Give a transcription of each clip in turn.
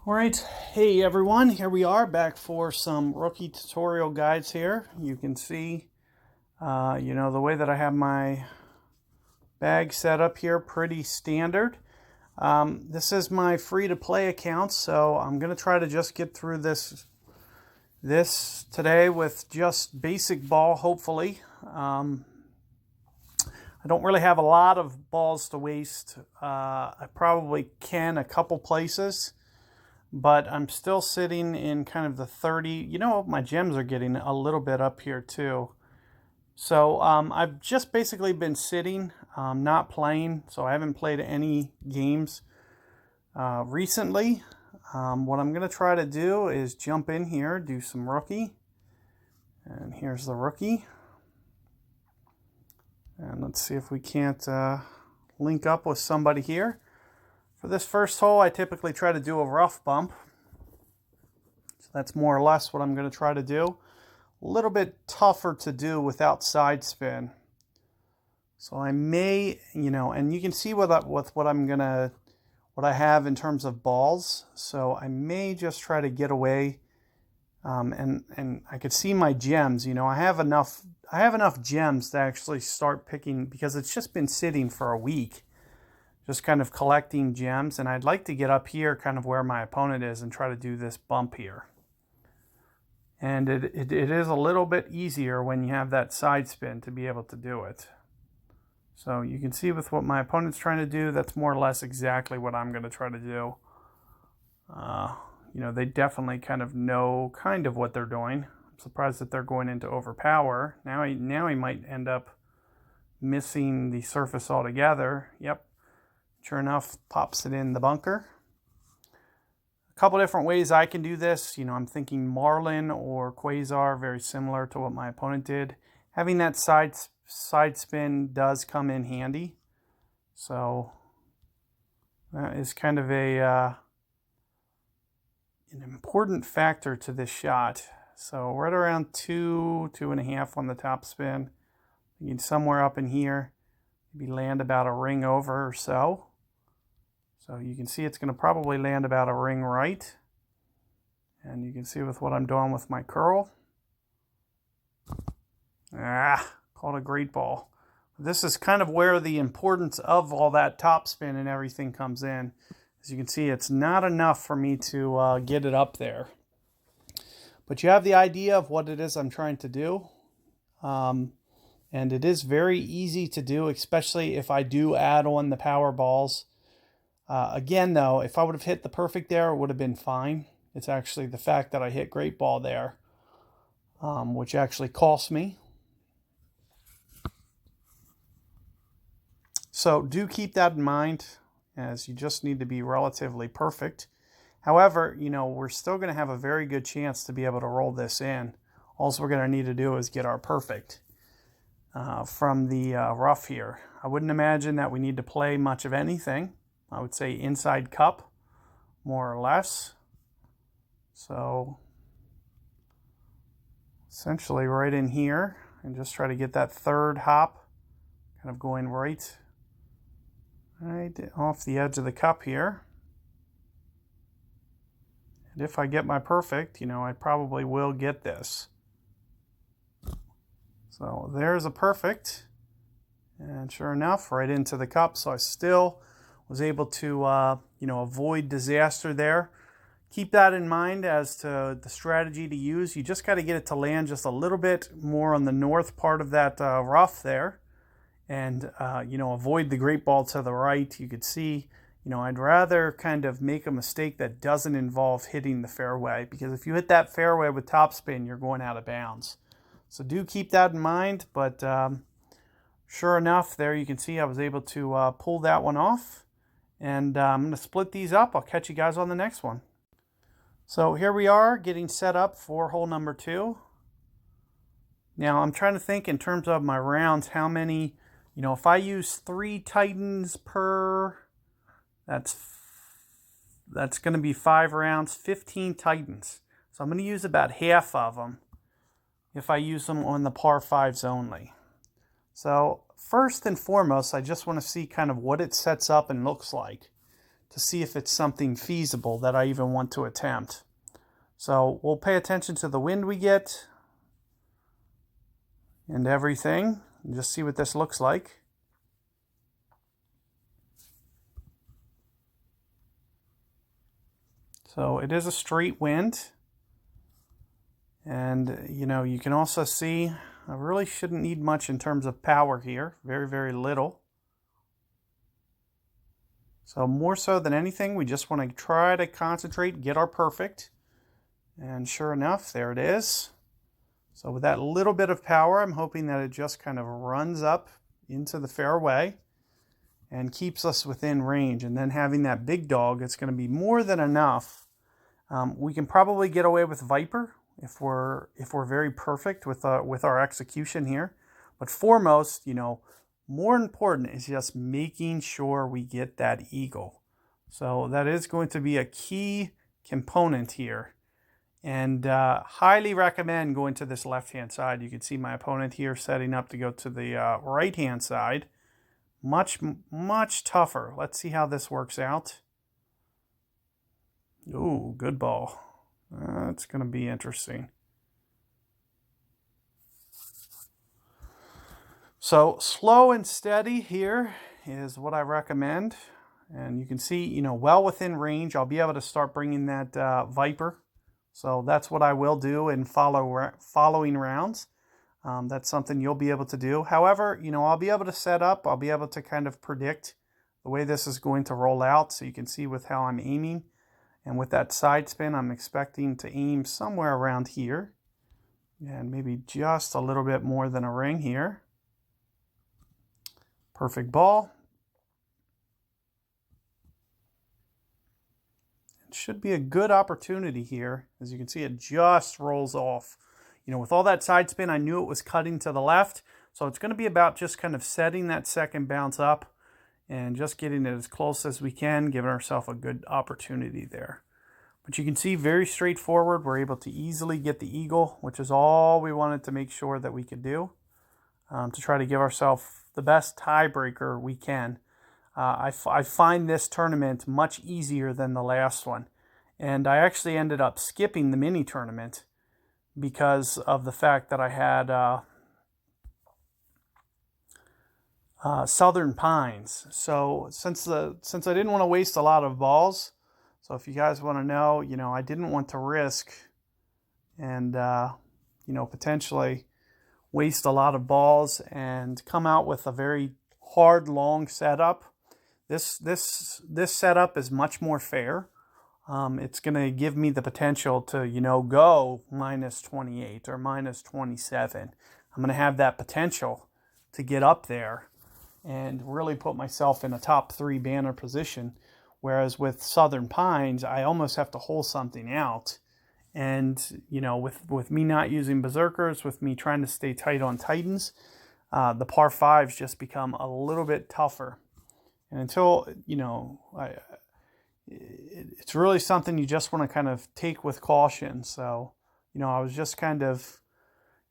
All right, hey everyone, here we are back for some rookie tutorial guides here. You can see, the way that I have my bag set up here, pretty standard. This is my free-to-play account, so I'm going to try to just get through this today with just basic ball, hopefully. I don't really have a lot of balls to waste. I probably can a couple places. But I'm still sitting in kind of the 30. My gems are getting a little bit up here too. So I've just basically been sitting, not playing. So I haven't played any games recently. What I'm going to try to do is jump in here, do some rookie. And here's the rookie. And let's see if we can't link up with somebody here. For this first hole, I typically try to do a rough bump. So that's more or less what I'm going to try to do. A little bit tougher to do without side spin. So I may, and you can see what I have in terms of balls. So I may just try to get away. And I could see my gems. I have enough gems to actually start picking because it's just been sitting for a week. Just kind of collecting gems, and I'd like to get up here kind of where my opponent is and try to do this bump here. And it is a little bit easier when you have that side spin to be able to do it. So you can see with what my opponent's trying to do, that's more or less exactly what I'm going to try to do. They definitely kind of know kind of what they're doing. I'm surprised that they're going into overpower. Now he might end up missing the surface altogether. Yep. Sure enough, pops it in the bunker. A couple different ways I can do this. I'm thinking Marlin or Quasar, very similar to what my opponent did. Having that side spin does come in handy. So that is kind of an important factor to this shot. So right around 2.5 on the top spin. You need somewhere up in here. Maybe land about a ring over or so. So you can see it's going to probably land about a ring right. And you can see with what I'm doing with my curl. Called a great ball. This is kind of where the importance of all that top spin and everything comes in. As you can see, it's not enough for me to get it up there. But you have the idea of what it is I'm trying to do. And it is very easy to do, especially if I do add on the power balls. Again, though, if I would have hit the perfect there, it would have been fine. It's actually the fact that I hit great ball there, which actually cost me. So do keep that in mind, as you just need to be relatively perfect. However, we're still going to have a very good chance to be able to roll this in. All we're going to need to do is get our perfect from the rough here. I wouldn't imagine that we need to play much of anything. I would say inside cup, more or less. So essentially right in here, and just try to get that third hop kind of going right off the edge of the cup here. And if I get my perfect, I probably will get this. So there's a perfect, and sure enough, right into the cup. So I still was able to, avoid disaster there. Keep that in mind as to the strategy to use. You just got to get it to land just a little bit more on the north part of that rough there, and avoid the great ball to the right. You could see, I'd rather kind of make a mistake that doesn't involve hitting the fairway, because if you hit that fairway with topspin, you're going out of bounds. So do keep that in mind, but sure enough, there you can see I was able to pull that one off. And I'm going to split these up. I'll catch you guys on the next one. So here we are getting set up for hole number 2. Now I'm trying to think in terms of my rounds, how many, if I use 3 Titans per, that's going to be 5 rounds, 15 Titans. So I'm going to use about half of them if I use them on the par 5s only. So first and foremost, I just want to see kind of what it sets up and looks like. to see if it's something feasible that I even want to attempt. So we'll pay attention to the wind we get and everything, and just see what this looks like. So it is a straight wind. And, you know, you can also see I really shouldn't need much in terms of power here. Very, very little. So more so than anything, we just want to try to concentrate, get our perfect. And sure enough, there it is. So with that little bit of power, I'm hoping that it just kind of runs up into the fairway and keeps us within range. And then having that big dog, it's going to be more than enough. We can probably get away with Viper if we're very perfect with our execution here. But foremost, you know, more important is just making sure we get that eagle. So that is going to be a key component here. And highly recommend going to this left-hand side. You can see my opponent here setting up to go to the right-hand side. Much, much tougher. Let's see how this works out. Ooh, good ball. That's going to be interesting. So slow and steady here is what I recommend. And you can see, you know, well within range. I'll be able to start bringing that Viper. So that's what I will do in following rounds. That's something you'll be able to do. However, you know, I'll be able to set up. I'll be able to kind of predict the way this is going to roll out. So you can see with how I'm aiming. And with that side spin, I'm expecting to aim somewhere around here. And maybe just a little bit more than a ring here. Perfect ball. It should be a good opportunity here. As you can see, it just rolls off. You know, with all that side spin, I knew it was cutting to the left. So it's going to be about just kind of setting that second bounce up and just getting it as close as we can, giving ourselves a good opportunity there. But you can see very straightforward. We're able to easily get the eagle, which is all we wanted to make sure that we could do to try to give ourselves the best tiebreaker we can. I find this tournament much easier than the last one. And I actually ended up skipping the mini tournament because of the fact that I had Southern Pines. So since I didn't want to waste a lot of balls, so if you guys want to know, you know, I didn't want to risk and, you know, potentially waste a lot of balls and come out with a very hard, long setup. This setup is much more fair. It's going to give me the potential to, you know, go minus 28 or minus 27. I'm going to have that potential to get up there and really put myself in a top 3 banner position. Whereas with Southern Pines, I almost have to hole something out. And, you know, with me not using Berserkers, with me trying to stay tight on Titans, the par 5s just become a little bit tougher. And until, you know, it's really something you just want to kind of take with caution. So, you know, I was just kind of,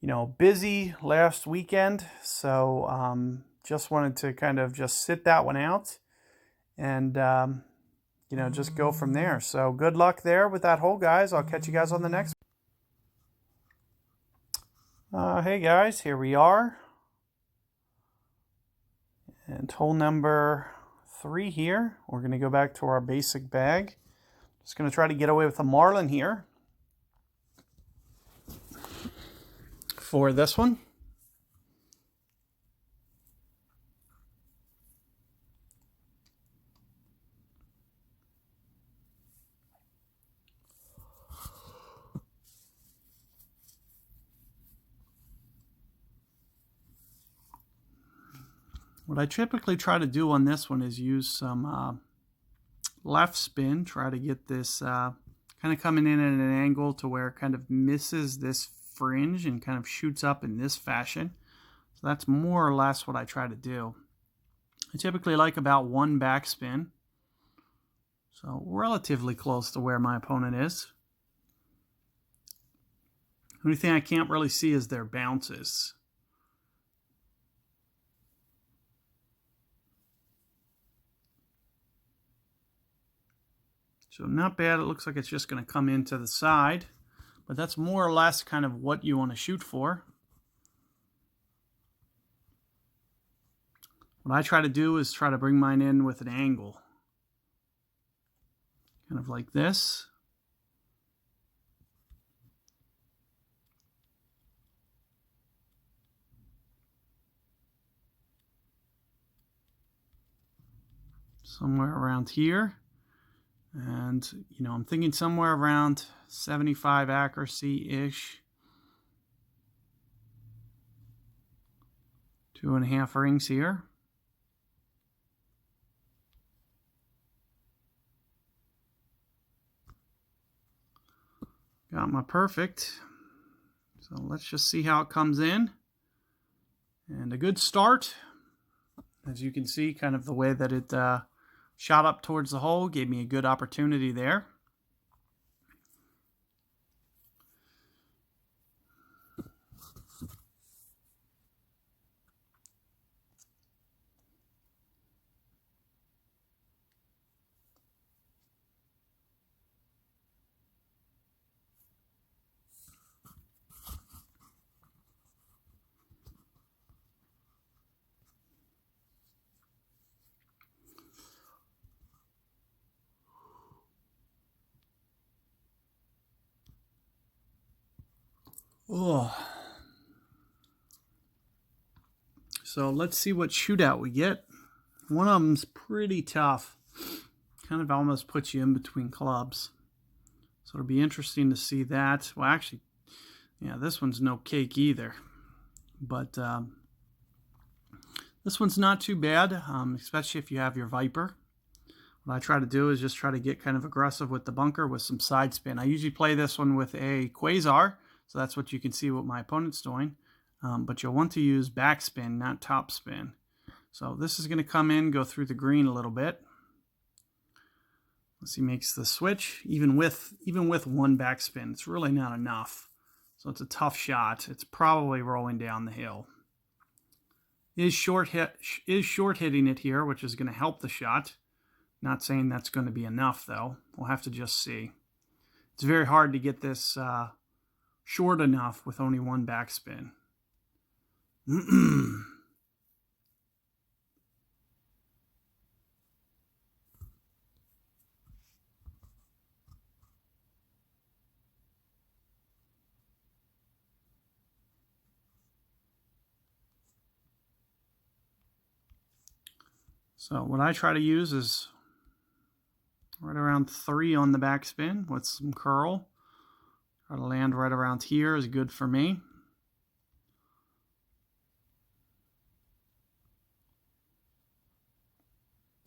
you know, busy last weekend. So just wanted to kind of just sit that one out and, you know, just go from there. So good luck there with that hole, guys. I'll catch you guys on the next one. Hey, guys, here we are. And hole number 3 here. We're going to go back to our basic bag. Just going to try to get away with a marlin here for this one. What I typically try to do on this one is use some left spin, try to get this kind of coming in at an angle to where it kind of misses this fringe and kind of shoots up in this fashion. So that's more or less what I try to do. I typically like about 1 backspin, so relatively close to where my opponent is. The only thing I can't really see is their bounces. So not bad. It looks like it's just going to come into the side, but that's more or less kind of what you want to shoot for. What I try to do is try to bring mine in with an angle. Kind of like this. Somewhere around here. And, you know, I'm thinking somewhere around 75 accuracy-ish. 2.5 rings here. Got my perfect. So let's just see how it comes in. And a good start. As you can see, kind of the way that it shot up towards the hole gave me a good opportunity there. Oh. So let's see what shootout we get. One of them's pretty tough. Kind of almost puts you in between clubs. So it'll be interesting to see that. Well, actually, yeah, this one's no cake either. But this one's not too bad, especially if you have your Viper. What I try to do is just try to get kind of aggressive with the bunker with some side spin. I usually play this one with a Quasar. So that's what you can see what my opponent's doing. But you'll want to use backspin, not topspin. So this is going to come in, go through the green a little bit. Once he makes the switch, even with one backspin, it's really not enough. So it's a tough shot. It's probably rolling down the hill. Is short hitting it here, which is going to help the shot. Not saying that's going to be enough though. We'll have to just see. It's very hard to get this short enough with only one backspin. So what I try to use is right around 3 on the backspin with some curl. Try to land right around here is good for me.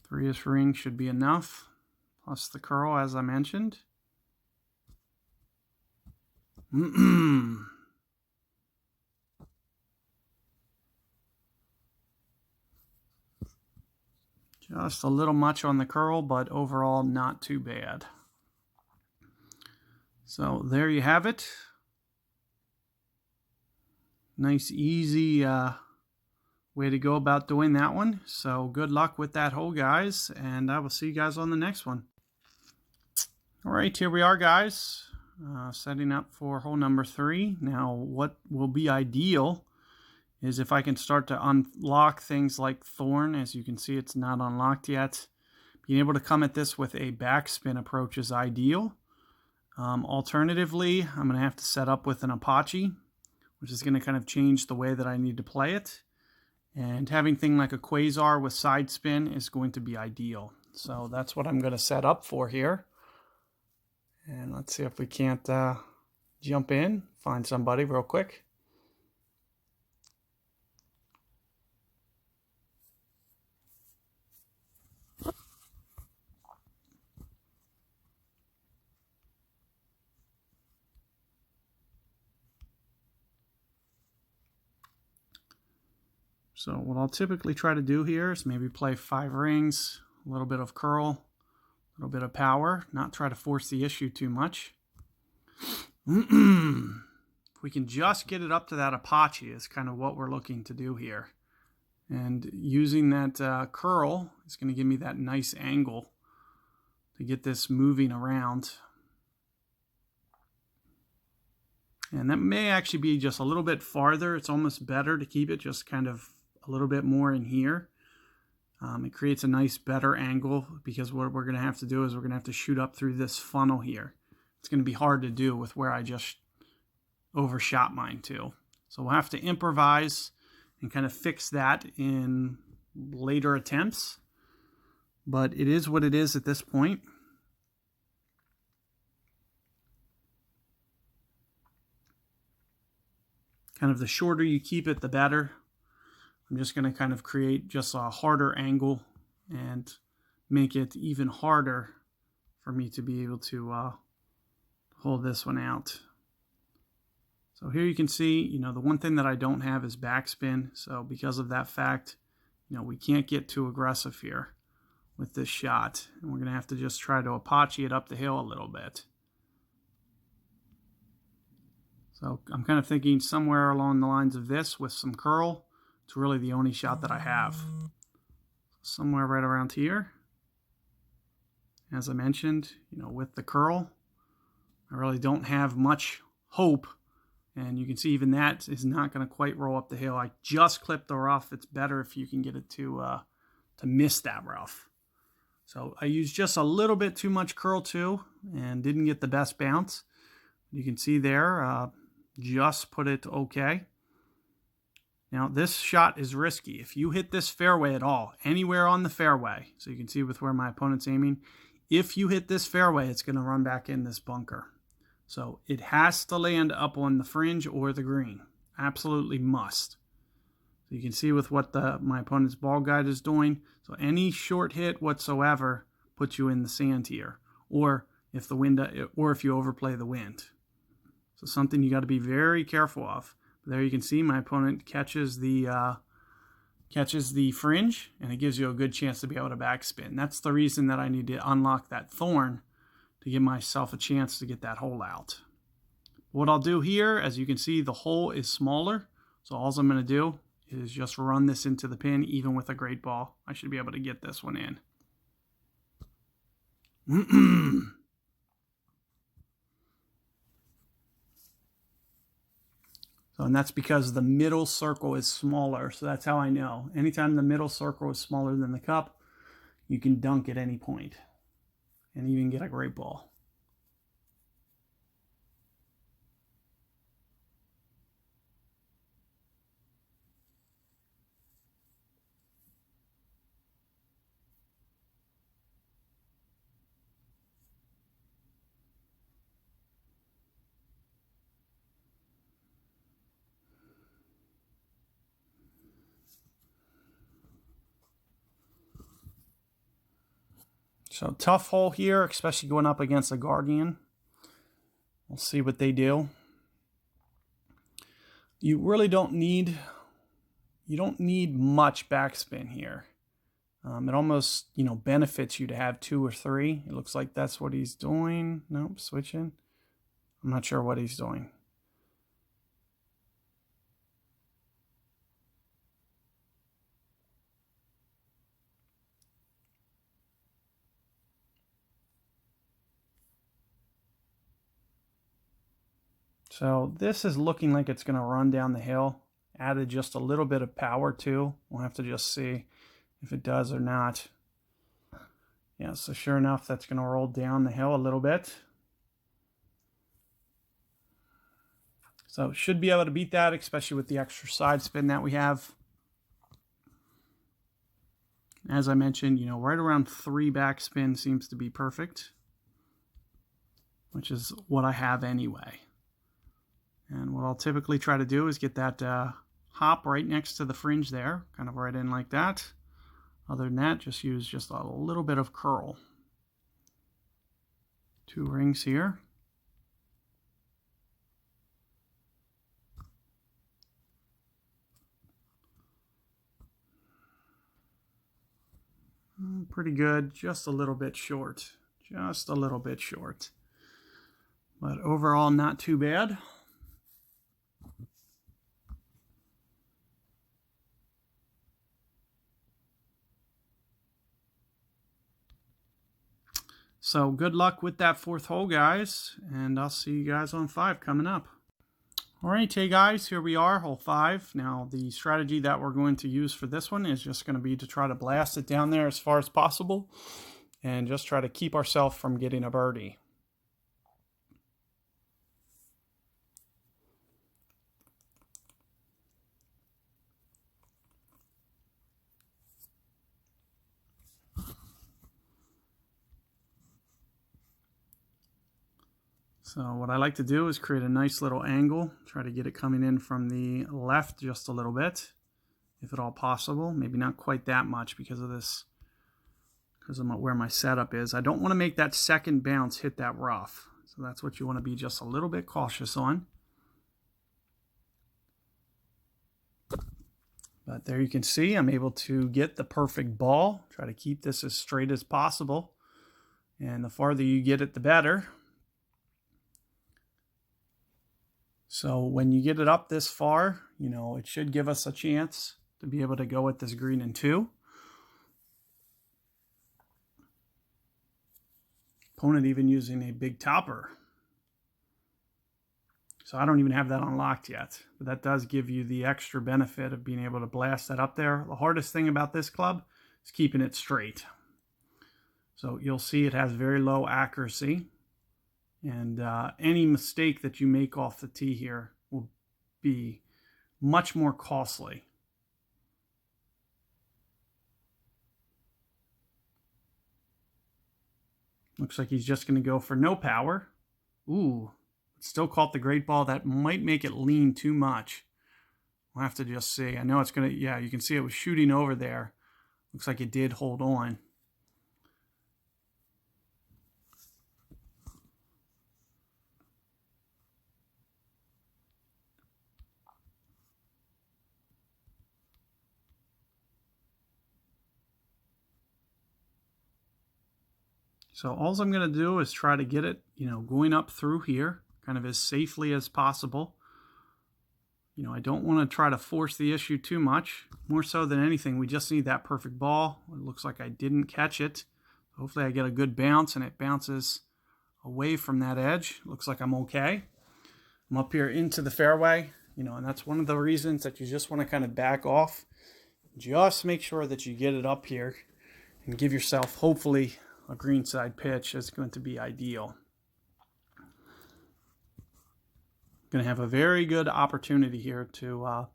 Three-ish ring should be enough, plus the curl as I mentioned. Just a little much on the curl, but overall not too bad. So there you have it. Nice, easy way to go about doing that one. So good luck with that hole, guys, and I will see you guys on the next one. All right, here we are, guys. Setting up for hole number 3. Now, what will be ideal is if I can start to unlock things like Thorn. As you can see, it's not unlocked yet. Being able to come at this with a backspin approach is ideal. Alternatively, I'm going to have to set up with an Apache, which is going to kind of change the way that I need to play it. And having thing like a Quasar with side spin is going to be ideal. So that's what I'm going to set up for here. And let's see if we can't jump in, find somebody real quick. So what I'll typically try to do here is maybe play 5 rings, a little bit of curl, a little bit of power, not try to force the issue too much. If we can just get it up to that Apache is kind of what we're looking to do here. And using that curl is going to give me that nice angle to get this moving around. And that may actually be just a little bit farther. It's almost better to keep it just kind of a little bit more in here. It creates a nice, better angle, because what we're going to have to do is we're going to have to shoot up through this funnel here. It's going to be hard to do with where I just overshot mine too. So we'll have to improvise and kind of fix that in later attempts. But it is what it is at this point. Kind of the shorter you keep it, the better. I'm just going to kind of create just a harder angle and make it even harder for me to be able to hold this one out. So here you can see, the one thing that I don't have is backspin. So because of that fact, we can't get too aggressive here with this shot. And we're going to have to just try to Apache it up the hill a little bit. So I'm kind of thinking somewhere along the lines of this with some curl. It's really the only shot that I have. Somewhere right around here. As I mentioned, with the curl, I really don't have much hope. And you can see even that is not going to quite roll up the hill. I just clipped the rough. It's better if you can get it to miss that rough. So I used just a little bit too much curl too, and didn't get the best bounce. You can see there, just put it okay. Now this shot is risky. If you hit this fairway at all, anywhere on the fairway, so you can see with where my opponent's aiming, if you hit this fairway, it's going to run back in this bunker. So it has to land up on the fringe or the green. Absolutely must. So you can see with what my opponent's ball guide is doing. So any short hit whatsoever puts you in the sand here, or if you overplay the wind. So something you got to be very careful of. There you can see my opponent catches the fringe, and it gives you a good chance to be able to backspin. That's the reason that I need to unlock that thorn, to give myself a chance to get that hole out. What I'll do here, as you can see, the hole is smaller. So all I'm going to do is just run this into the pin. Even with a great ball, I should be able to get this one in. So, and that's because the middle circle is smaller. So that's how I know. Anytime the middle circle is smaller than the cup, you can dunk at any point and even get a great ball. So tough hole here, especially going up against a Guardian. We'll see what they do. You really don't need much backspin here. It almost, benefits you to have 2 or 3. It looks like that's what he's doing. Nope, switching. I'm not sure what he's doing. So this is looking like it's going to run down the hill. Added just a little bit of power too. We'll have to just see if it does or not. Yeah, so sure enough, that's going to roll down the hill a little bit. So should be able to beat that, especially with the extra side spin that we have. As I mentioned, right around 3 backspin seems to be perfect, which is what I have anyway. And what I'll typically try to do is get that hop right next to the fringe there, kind of right in like that. Other than that, just use just a little bit of curl. 2 rings here. Pretty good, just a little bit short. Just a little bit short. But overall, not too bad. So good luck with that 4th hole, guys, and I'll see you guys on 5 coming up. All right, hey guys, here we are, hole 5. Now the strategy that we're going to use for this one is just going to be to try to blast it down there as far as possible and just try to keep ourselves from getting a birdie. So what I like to do is create a nice little angle, try to get it coming in from the left just a little bit, if at all possible. Maybe not quite that much because of this, because of where my setup is. I don't want to make that second bounce hit that rough. So that's what you want to be just a little bit cautious on. But there you can see I'm able to get the perfect ball. Try to keep this as straight as possible. And the farther you get it, the better. So when you get it up this far, you know, it should give us a chance to be able to go at this green in 2. Opponent even using a big topper. So I don't even have that unlocked yet, but that does give you the extra benefit of being able to blast that up there. The hardest thing about this club is keeping it straight. So you'll see it has very low accuracy. And any mistake that you make off the tee here will be much more costly. Looks like he's just going to go for no power. Ooh, still caught the great ball. That might make it lean too much. We'll have to just see. I know it's going to, yeah, you can see it was shooting over there. Looks like it did hold on. So all I'm going to do is try to get it, you know, going up through here, kind of as safely as possible. You know, I don't want to try to force the issue too much. More so than anything, we just need that perfect ball. It looks like I didn't catch it. Hopefully I get a good bounce and it bounces away from that edge. Looks like I'm okay. I'm up here into the fairway, you know, and that's one of the reasons that you just want to kind of back off. Just make sure that you get it up here and give yourself, hopefully, a greenside pitch is going to be ideal. Going to have a very good opportunity here to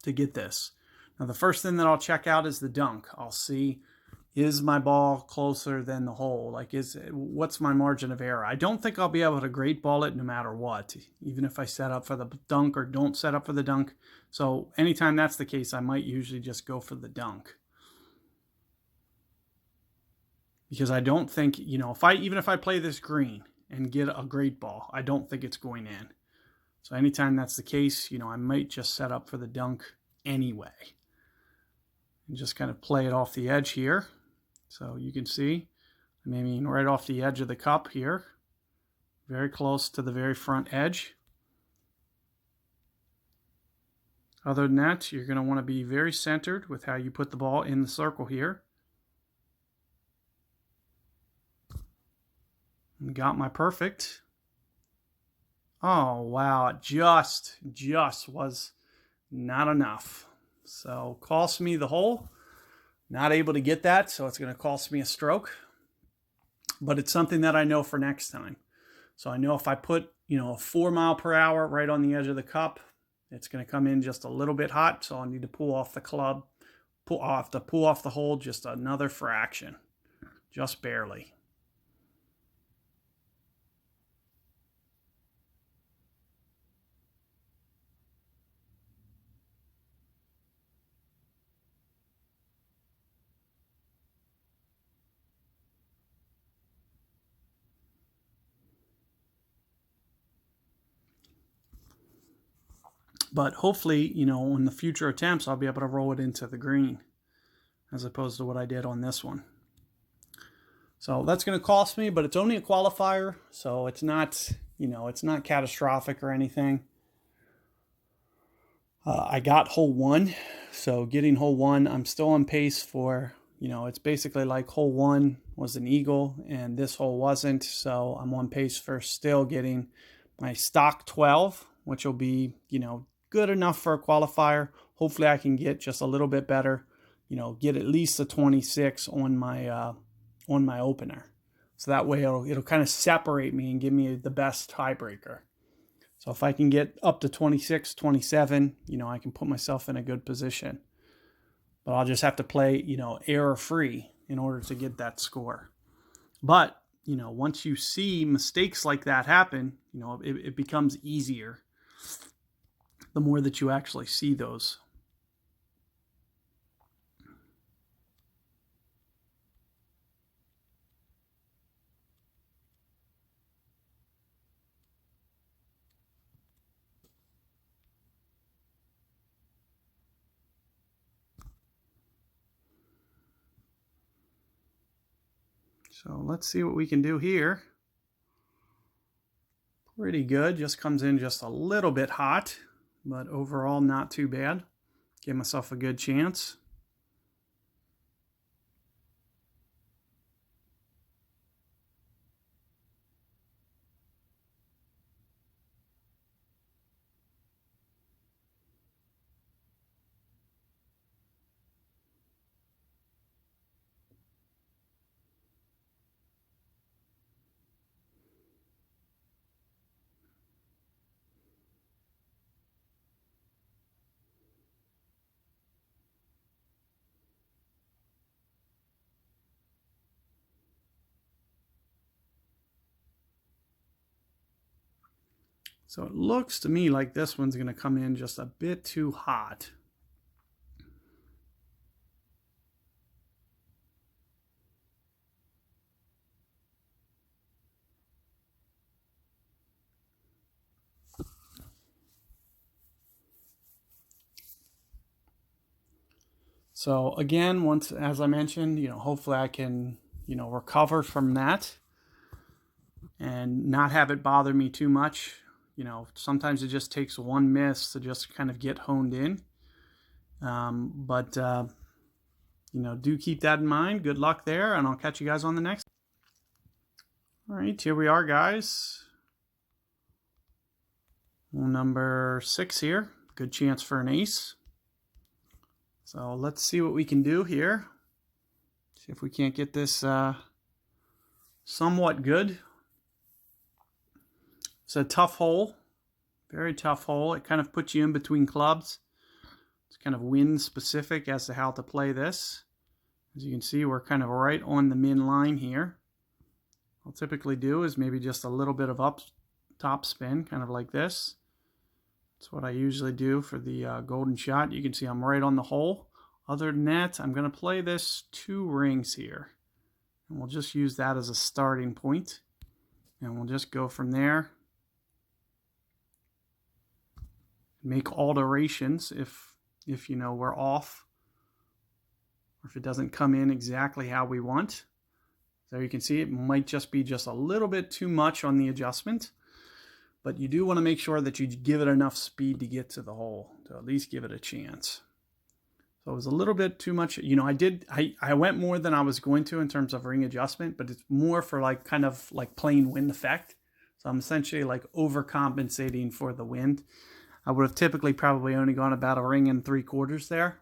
get this. Now the first thing that I'll check out is the dunk. I'll see, is my ball closer than the hole? Like, what's my margin of error? I don't think I'll be able to great ball it no matter what, even if I set up for the dunk or don't set up for the dunk. So anytime that's the case, I might usually just go for the dunk. Because I don't think, you know, even if I play this green and get a great ball, I don't think it's going in. So anytime that's the case, you know, I might just set up for the dunk anyway. And just kind of play it off the edge here. So you can see, I'm aiming right off the edge of the cup here. Very close to the very front edge. Other than that, you're going to want to be very centered with how you put the ball in the circle here. Got my perfect. Oh, wow. It just was not enough. So cost me the hole. Not able to get that, so it's going to cost me a stroke. But it's something that I know for next time. So I know if I put, you know, a 4 mile per hour right on the edge of the cup, it's going to come in just a little bit hot. So I'll need to pull off the club, pull off the hole just another fraction. Just barely. But hopefully, you know, in the future attempts, I'll be able to roll it into the green as opposed to what I did on this one. So that's going to cost me, but it's only a qualifier, so it's not, you know, it's not catastrophic or anything. I got hole 1, so getting hole 1, I'm still on pace for, you know, it's basically like hole 1 was an eagle and this hole wasn't. So I'm on pace for still getting my stock 12, which will be, you know, good enough for a qualifier. Hopefully I can get just a little bit better, you know, get at least a 26 on my opener. So that way it'll kind of separate me and give me the best tiebreaker. So if I can get up to 26, 27, you know, I can put myself in a good position. But I'll just have to play, you know, error-free in order to get that score. But, you know, once you see mistakes like that happen, you know, it becomes easier the more that you actually see those. So let's see what we can do here. Pretty good, just comes in just a little bit hot, but overall not too bad. Give myself a good chance. So it looks to me like this one's going to come in just a bit too hot. So again, once, as I mentioned, you know, hopefully I can, you know, recover from that and not have it bother me too much. You know, sometimes it just takes one miss to just kind of get honed in. You know, do keep that in mind. Good luck there, and I'll catch you guys on the next. All right, here we are, guys. Number 6 here. Good chance for an ace. So let's see what we can do here. See if we can't get this somewhat good. It's a tough hole, very tough hole. It kind of puts you in between clubs. It's kind of wind specific as to how to play this. As you can see, we're kind of right on the min line here. What I'll typically do is maybe just a little bit of up top spin, kind of like this. That's what I usually do for the golden shot. You can see I'm right on the hole. Other than that, I'm going to play this 2 rings here. And we'll just use that as a starting point. And we'll just go from there. Make alterations if you know we're off, or if it doesn't come in exactly how we want. So you can see it might just be just a little bit too much on the adjustment, but you do want to make sure that you give it enough speed to get to the hole, to at least give it a chance. So it was a little bit too much. You know, I went more than I was going to in terms of ring adjustment, but it's more for like kind of like plain wind effect. So I'm essentially like overcompensating for the wind. I would have typically probably only gone about 1 3/4 rings there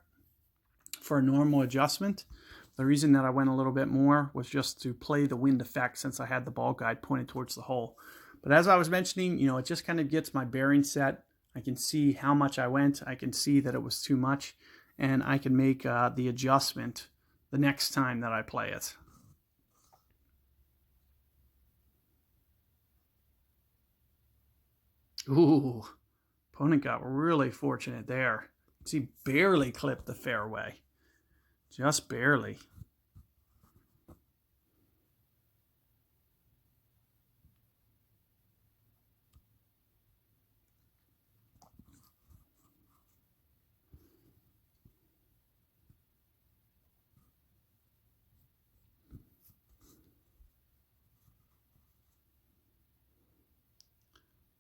for a normal adjustment. The reason that I went a little bit more was just to play the wind effect since I had the ball guide pointed towards the hole. But as I was mentioning, you know, it just kind of gets my bearing set. I can see how much I went. I can see that it was too much, and I can make the adjustment the next time that I play it. Ooh. Opponent got really fortunate there. He barely clipped the fairway. Just barely.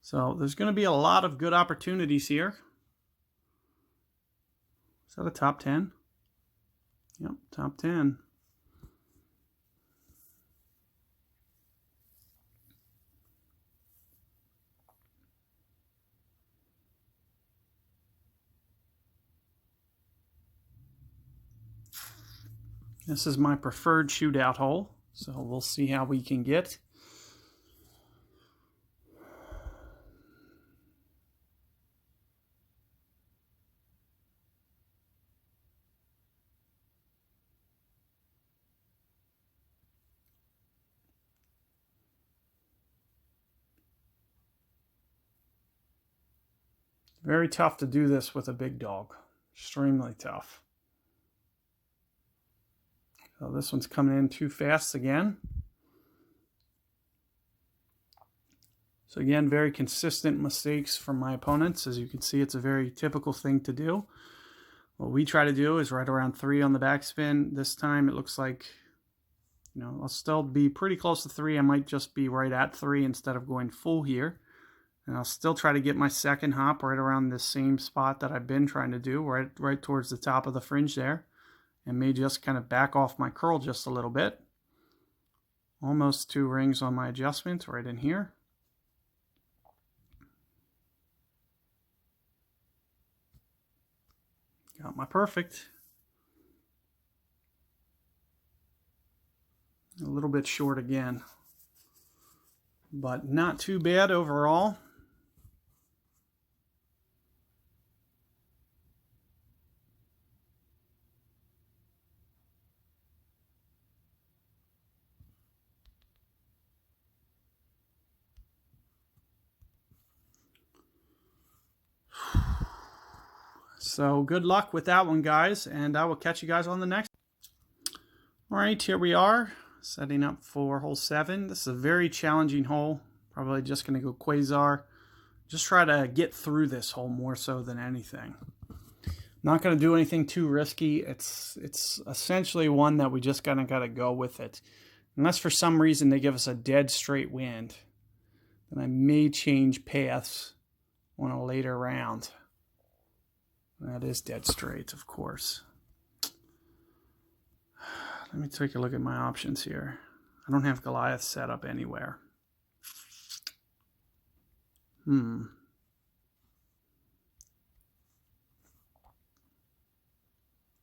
So there's going to be a lot of good opportunities here. Is that a top 10? Yep, top 10. This is my preferred shootout hole, so we'll see how we can get. Very tough to do this with a big dog. Extremely tough. So this one's coming in too fast again. So again, very consistent mistakes from my opponents. As you can see, it's a very typical thing to do. What we try to do is right around 3 on the backspin. This time it looks like, I'll still be pretty close to 3. I might just be right at 3 instead of going full here. And I'll still try to get my second hop right around this same spot that I've been trying to do, right towards the top of the fringe there. And may just kind of back off my curl just a little bit. Almost 2 rings on my adjustment right in here. Got my perfect. A little bit short again, but not too bad overall. So good luck with that one, guys, and I will catch you guys on the next. All right, here we are, setting up for hole 7. This is a very challenging hole. Probably just going to go quasar. Just try to get through this hole more so than anything. Not going to do anything too risky. It's essentially one that we just kind of got to go with it. Unless for some reason they give us a dead straight wind, then I may change paths on a later round. That is dead straight, of course. Let me take a look at my options here. I don't have Goliath set up anywhere.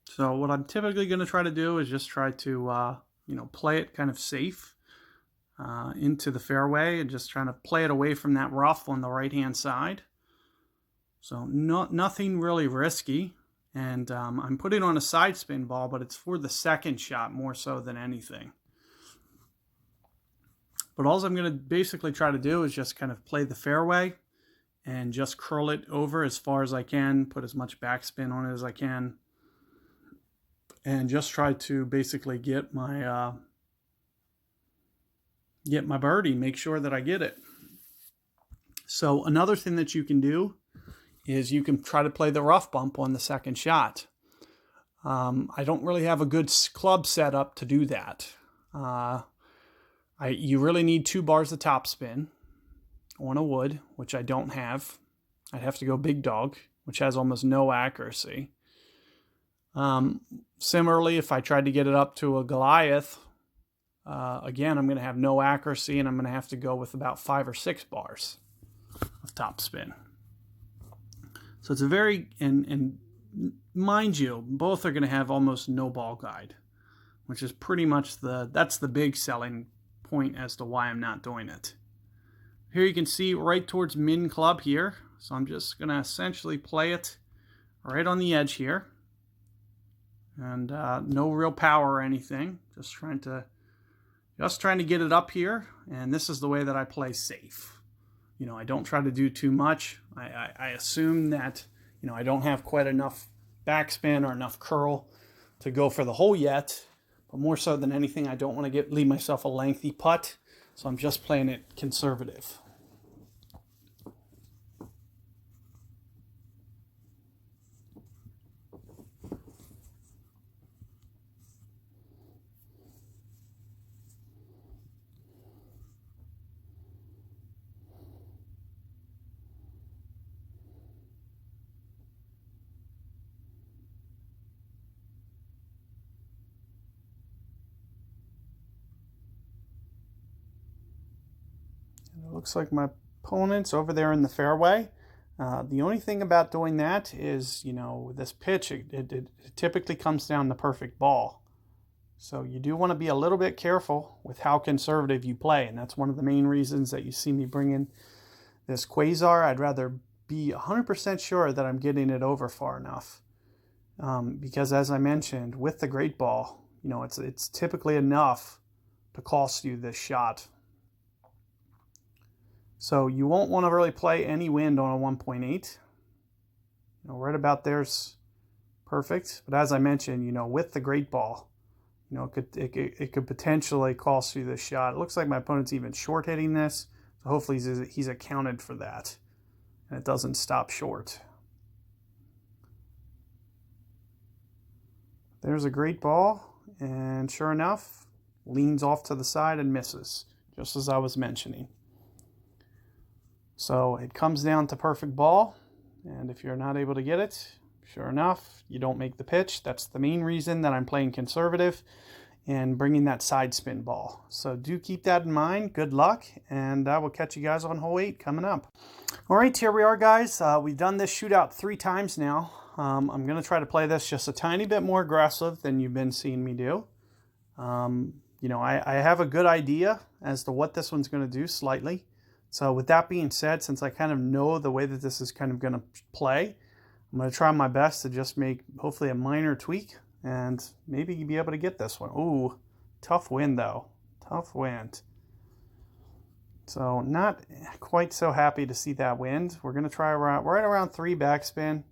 So what I'm typically going to try to do is just try to, play it kind of safe into the fairway and just trying to play it away from that rough on the right-hand side. So nothing really risky. And I'm putting on a side spin ball, but it's for the second shot more so than anything. But all I'm going to basically try to do is just kind of play the fairway and just curl it over as far as I can, put as much backspin on it as I can, and just try to basically get my birdie, make sure that I get it. So another thing that you can do is you can try to play the rough bump on the second shot. I don't really have a good club setup to do that. You really need 2 bars of topspin on a wood, which I don't have. I'd have to go big dog, which has almost no accuracy. Similarly, if I tried to get it up to a Goliath, again, I'm going to have no accuracy, and I'm going to have to go with about 5 or 6 bars of topspin. So it's a very, and mind you, both are going to have almost no ball guide, which is pretty much that's the big selling point as to why I'm not doing it. Here you can see right towards min club here. So I'm just going to essentially play it right on the edge here. And no real power or anything. Just trying to get it up here. And this is the way that I play safe. I don't try to do too much. I assume that, I don't have quite enough backspin or enough curl to go for the hole yet. But more so than anything, I don't want to leave myself a lengthy putt. So I'm just playing it conservative. It looks like my opponent's over there in the fairway. The only thing about doing that is, with this pitch, it typically comes down the perfect ball. So you do want to be a little bit careful with how conservative you play, and that's one of the main reasons that you see me bring in this Quasar. I'd rather be 100% sure that I'm getting it over far enough. Because as I mentioned, with the Great Ball, you know, it's typically enough to cost you this shot. So you won't want to really play any wind on a 1.8. You know, right about there's perfect. But as I mentioned, you know, with the Great Ball, you know, it could potentially cost you this shot. It looks like my opponent's even short hitting this. So hopefully he's accounted for that. And it doesn't stop short. There's a Great Ball. And sure enough, leans off to the side and misses. Just as I was mentioning. So it comes down to perfect ball. And if you're not able to get it, sure enough, you don't make the pitch. That's the main reason that I'm playing conservative and bringing that side spin ball. So do keep that in mind. Good luck, and I will catch you guys on hole 8 coming up. All right, here we are, guys. We've done this shootout 3 times now. I'm going to try to play this just a tiny bit more aggressive than you've been seeing me do. You know, I have a good idea as to what this one's going to do slightly. So with that being said, since I kind of know the way that this is kind of going to play, I'm going to try my best to just make hopefully a minor tweak and maybe be able to get this one. Ooh, tough wind though. Tough wind. So not quite so happy to see that wind. We're going to try right around 3 backspin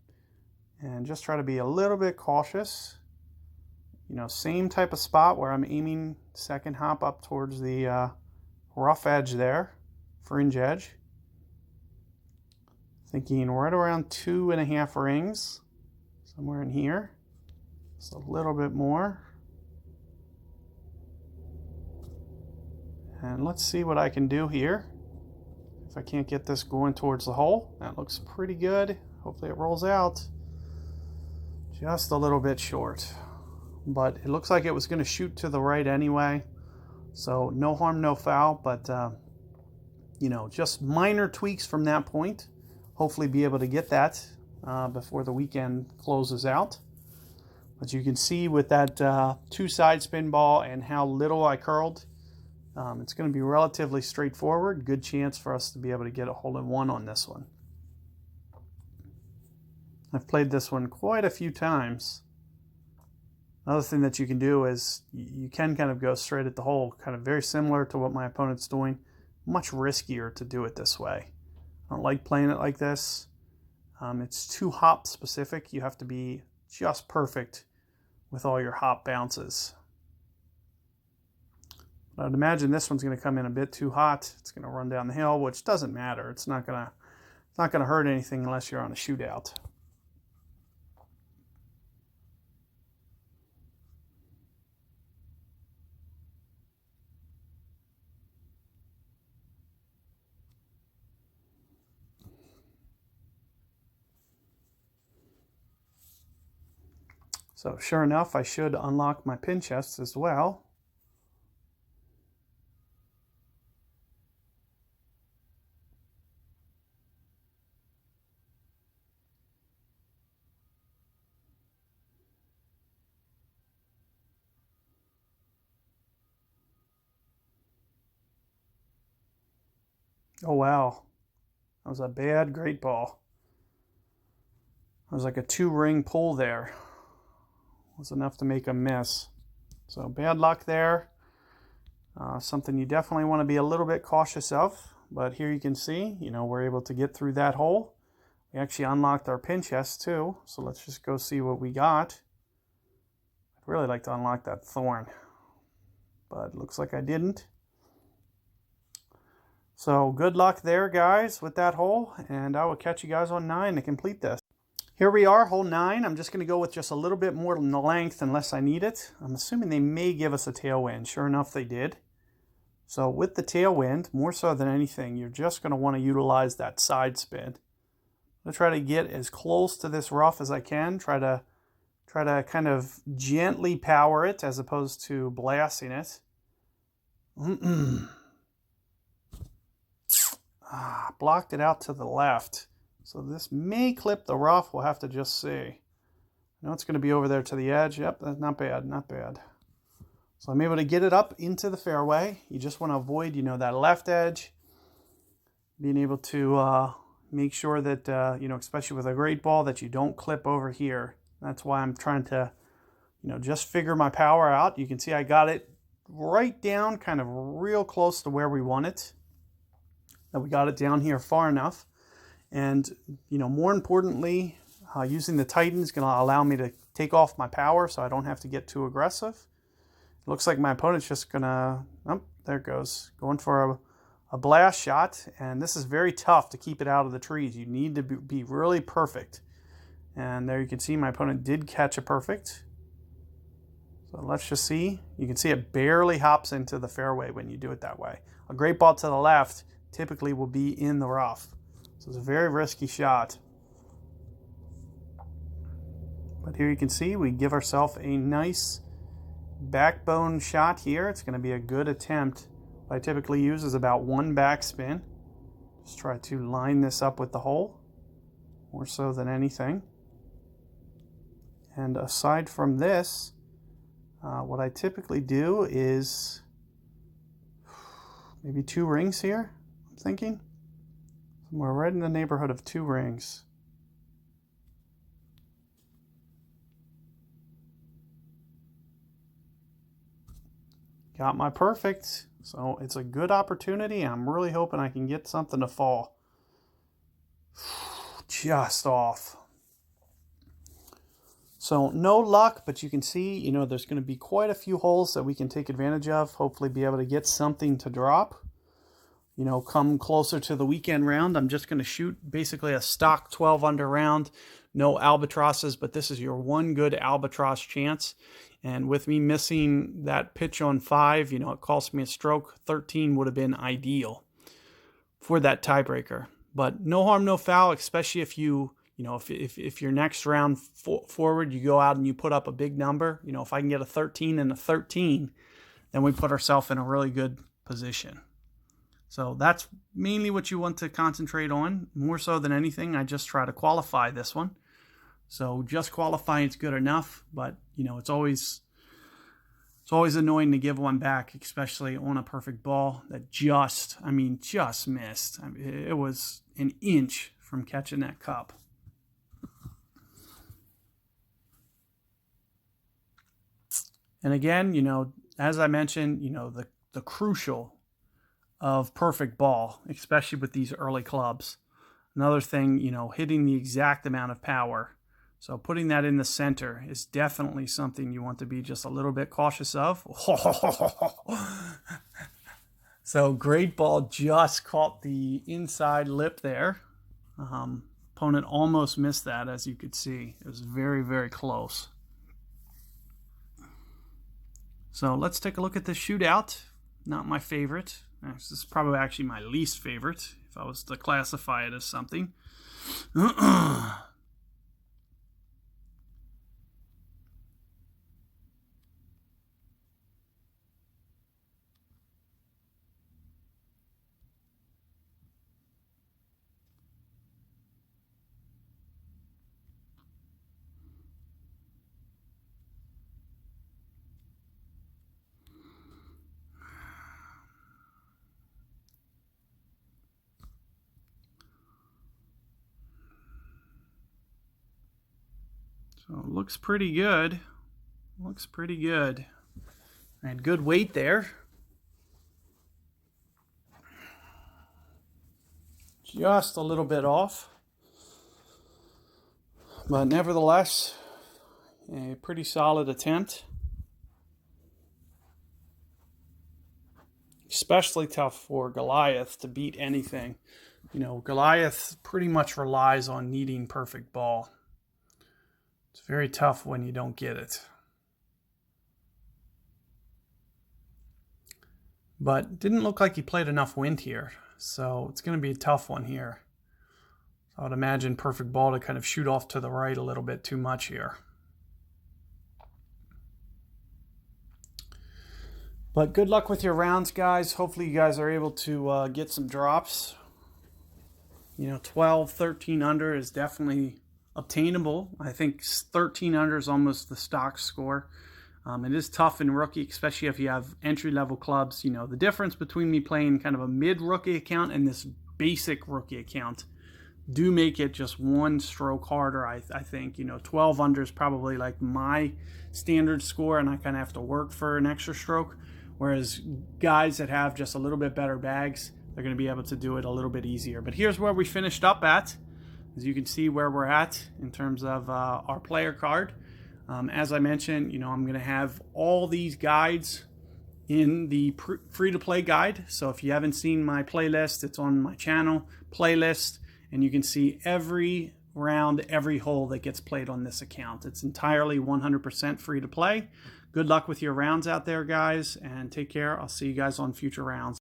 and just try to be a little bit cautious. You know, same type of spot where I'm aiming second hop up towards the rough edge there, fringe edge. Thinking right around 2.5 rings, somewhere in here. Just a little bit more. And let's see what I can do here. If I can't get this going towards the hole, that looks pretty good. Hopefully it rolls out. Just a little bit short. But it looks like it was going to shoot to the right anyway. So no harm, no foul. But, you know, just minor tweaks from that point. Hopefully be able to get that before the weekend closes out. But you can see with that 2 side spin ball and how little I curled, it's going to be relatively straightforward. Good chance for us to be able to get a hole-in-one on this one. I've played this one quite a few times. Another thing that you can do is you can kind of go straight at the hole, kind of very similar to what my opponent's doing. Much riskier to do it this way. I don't like playing it like this. It's too hop specific. You have to be just perfect with all your hop bounces. But I'd imagine this one's going to come in a bit too hot. It's going to run down the hill, which doesn't matter. It's not going to hurt anything unless you're on a shootout. So sure enough, I should unlock my pin chests as well. Oh wow, that was a bad Great Ball. It was like a 2-ring pull there. Was enough to make a miss. So bad luck there. Something you definitely want to be a little bit cautious of. But here you can see, you know, we're able to get through that hole. We actually unlocked our pin chest too. So let's just go see what we got. I'd really like to unlock that thorn, but looks like I didn't. So good luck there, guys, with that hole. And I will catch you guys on 9 to complete this. Here we are, hole 9. I'm just going to go with just a little bit more length unless I need it. I'm assuming they may give us a tailwind. Sure enough, they did. So with the tailwind, more so than anything, you're just going to want to utilize that side spin. I'm going to try to get as close to this rough as I can. Try to kind of gently power it as opposed to blasting it. Blocked it out to the left. So this may clip the rough. We'll have to just see. I know it's going to be over there to the edge. Yep, that's not bad, not bad. So I'm able to get it up into the fairway. You just want to avoid, you know, that left edge. Being able to make sure that, you know, especially with a great ball, that you don't clip over here. That's why I'm trying to, you know, just figure my power out. You can see I got it right down, kind of real close to where we want it. That we got it down here far enough. And, you know, more importantly, using the Titan is going to allow me to take off my power so I don't have to get too aggressive. It looks like my opponent's just going to, oh, there it goes, going for a blast shot. And this is very tough to keep it out of the trees. You need to be really perfect. And there you can see my opponent did catch a perfect. So let's just see. You can see it barely hops into the fairway when you do it that way. A great ball to the left typically will be in the rough. So it's a very risky shot. But here you can see we give ourselves a nice backbone shot here. It's going to be a good attempt. What I typically use is about one backspin. Just try to line this up with the hole, more so than anything. And aside from this, what I typically do is maybe 2 rings here, I'm thinking. Somewhere right in the neighborhood of 2 rings. Got my perfect, so it's a good opportunity. I'm really hoping I can get something to fall. Just off. So no luck, but you can see, you know, there's going to be quite a few holes that we can take advantage of. Hopefully be able to get something to drop. You know, come closer to the weekend round, I'm just going to shoot basically a stock 12 under round. No albatrosses, but this is your one good albatross chance. And with me missing that pitch on 5, you know, it cost me a stroke. 13 would have been ideal for that tiebreaker. But no harm, no foul, especially if you know, if your next round forward, you go out and you put up a big number. You know, if I can get a 13 and a 13, then we put ourselves in a really good position. So that's mainly what you want to concentrate on. More so than anything, I just try to qualify this one. So just qualifying is good enough, but you know, it's always annoying to give one back, especially on a perfect ball that just missed. It was an inch from catching that cup. And again, you know, as I mentioned, you know, the crucial of perfect ball, especially with these early clubs. Another thing, you know, hitting the exact amount of power. So putting that in the center is definitely something you want to be just a little bit cautious of. So great ball just caught the inside lip there. Opponent almost missed that, as you could see. It was very, very close. So let's take a look at this shootout. Not my favorite. This is probably actually my least favorite, if I was to classify it as something. So it looks pretty good. Looks pretty good. I had good weight there. Just a little bit off. But nevertheless, a pretty solid attempt. Especially tough for Goliath to beat anything. You know, Goliath pretty much relies on needing perfect ball. It's very tough when you don't get it. But didn't look like he played enough wind here, so it's going to be a tough one here. I would imagine perfect ball to kind of shoot off to the right a little bit too much here. But good luck with your rounds, guys. Hopefully you guys are able to get some drops. You know, 12, 13 under is definitely obtainable. I think 13 under is almost the stock score. It is tough in rookie, especially if you have entry-level clubs. You know, the difference between me playing kind of a mid-rookie account and this basic rookie account do make it just one stroke harder. I think, you know, 12 under is probably like my standard score, and I kind of have to work for an extra stroke. Whereas guys that have just a little bit better bags, they're going to be able to do it a little bit easier. But here's where we finished up at. As you can see where we're at in terms of our player card. As I mentioned, you know, I'm going to have all these guides in the free-to-play guide. So if you haven't seen my playlist, it's on my channel playlist, and you can see every round, every hole that gets played on this account. It's entirely 100% free to play. Good luck with your rounds out there, guys, and take care. I'll see you guys on future rounds.